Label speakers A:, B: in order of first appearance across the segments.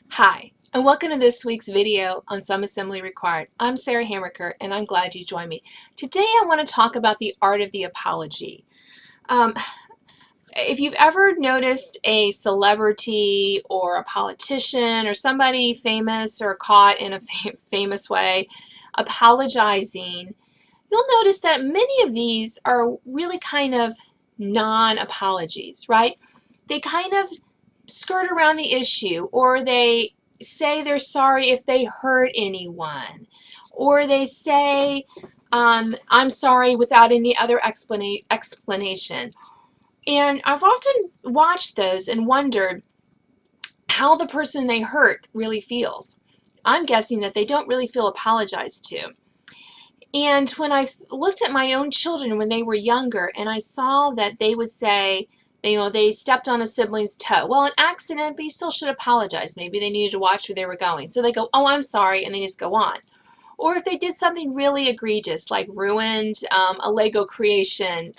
A: Hi, and welcome to this week's video on Some Assembly Required. I'm Sarah Hamricker, and I'm glad you joined me. Today I want to talk about the art of the apology. Um, if you've ever noticed a celebrity or a politician or somebody famous or caught in a famous way apologizing, you'll notice that many of these are really kind of non-apologies, right? They kind of skirt around the issue, or they say they're sorry if they hurt anyone, or they say I'm sorry without any other explanation. And I've often watched those and wondered how the person they hurt really feels. I'm guessing that they don't really feel apologized to. And when I looked at my own children when they were younger, and I saw that they would say, they stepped on a sibling's toe. Well, an accident, but you still should apologize. Maybe they needed to watch where they were going. So they go, oh, I'm sorry, and they just go on. Or if they did something really egregious, like ruined a Lego creation,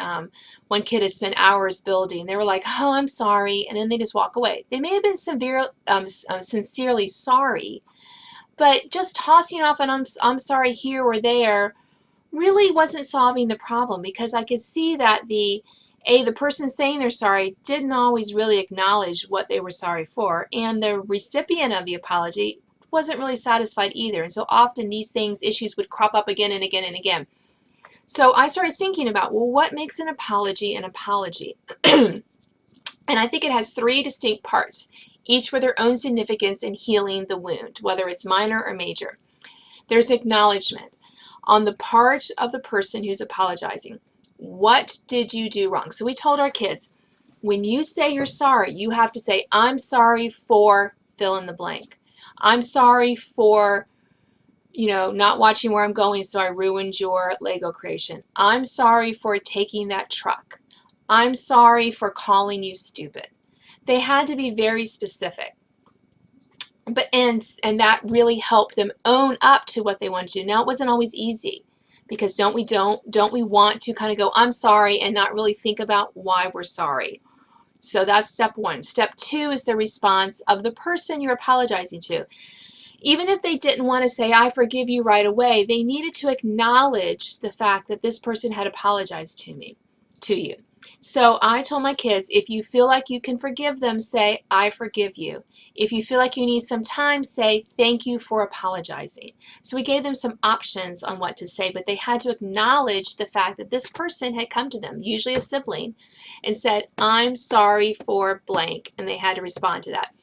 A: one kid had spent hours building, they were like, oh, I'm sorry, and then they just walk away. They may have been sincerely sorry, but just tossing off an I'm sorry here or there really wasn't solving the problem, because I could see that the person saying they're sorry didn't always really acknowledge what they were sorry for, and the recipient of the apology wasn't really satisfied either. And so often these issues would crop up again and again and again. So I started thinking about, well, what makes an apology an apology? And I think it has three distinct parts, each with their own significance in healing the wound, whether it's minor or major. There's acknowledgement on the part of the person who's apologizing. What did you do wrong? So we told our kids, when you say you're sorry, you have to say, I'm sorry for fill in the blank. I'm sorry for, not watching where I'm going, so I ruined your Lego creation. I'm sorry for taking that truck. I'm sorry for calling you stupid. They had to be very specific. And that really helped them own up to what they wanted to do. Now, it wasn't always easy, because don't we want to kind of go, I'm sorry, and not really think about why we're sorry. So that's step one. Step two is the response of the person you're apologizing to. Even if they didn't want to say, I forgive you right away, they needed to acknowledge the fact that this person had apologized to you. So I told my kids, if you feel like you can forgive them, say, I forgive you. If you feel like you need some time, say, thank you for apologizing. So we gave them some options on what to say, but they had to acknowledge the fact that this person had come to them, usually a sibling, and said, I'm sorry for blank, and they had to respond to that.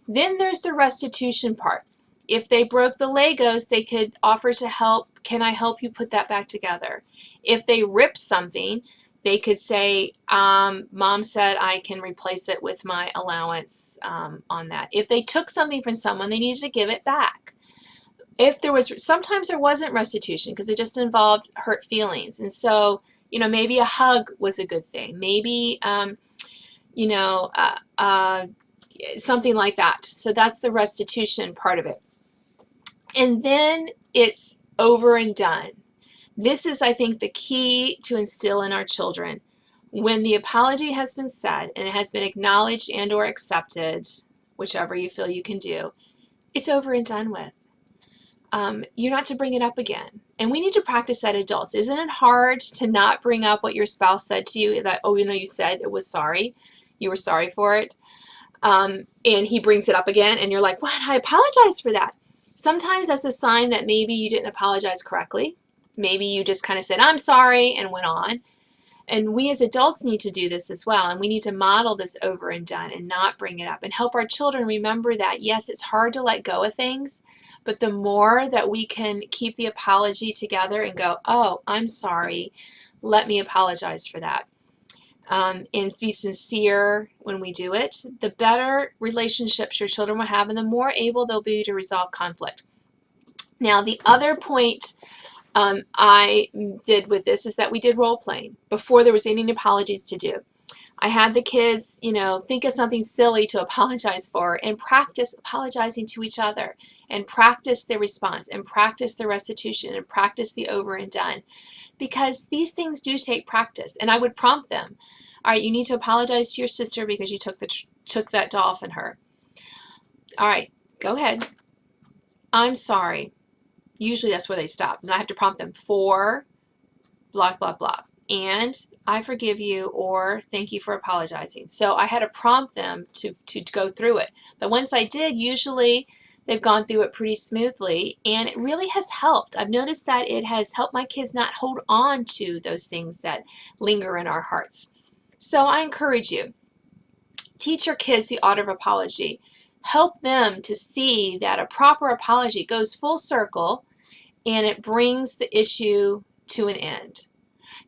A: Then there's the restitution part. If they broke the Legos, they could offer to help. Can I help you put that back together? If they ripped something, they could say, Mom said I can replace it with my allowance on that. If they took something from someone, they needed to give it back. Sometimes there wasn't restitution because it just involved hurt feelings. And so, maybe a hug was a good thing. Maybe, something like that. So that's the restitution part of it. And then it's over and done. This is, I think, the key to instill in our children. When the apology has been said and it has been acknowledged and or accepted, whichever you feel you can do, it's over and done with. You're not to bring it up again. And we need to practice that, adults. Isn't it hard to not bring up what your spouse said to you, that, oh, even though you said it was sorry, you were sorry for it, and he brings it up again, and you're like, what? I apologize for that. Sometimes that's a sign that maybe you didn't apologize correctly. Maybe you just kind of said, I'm sorry, and went on. And we as adults need to do this as well. And we need to model this over and done and not bring it up, and help our children remember that, yes, it's hard to let go of things, but the more that we can keep the apology together and go, oh, I'm sorry, let me apologize for that. And be sincere when we do it, the better relationships your children will have, and the more able they'll be to resolve conflict. Now, the other point I did with this is that we did role playing before there was any apologies to do. I had the kids, think of something silly to apologize for, and practice apologizing to each other, and practice the response, and practice the restitution, and practice the over and done, because these things do take practice. And I would prompt them, all right, you need to apologize to your sister because you took that doll from her. All right, Go ahead. I'm sorry. Usually that's where they stop. And I have to prompt them for blah, blah, blah. And I forgive you, or thank you for apologizing. So I had to prompt them to go through it. But once I did, usually they've gone through it pretty smoothly, and it really has helped. I've noticed that it has helped my kids not hold on to those things that linger in our hearts. So I encourage you, teach your kids the art of apology. Help them to see that a proper apology goes full circle and it brings the issue to an end.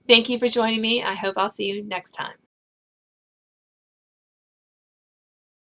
A: Thank you for joining me. I hope I'll see you next time.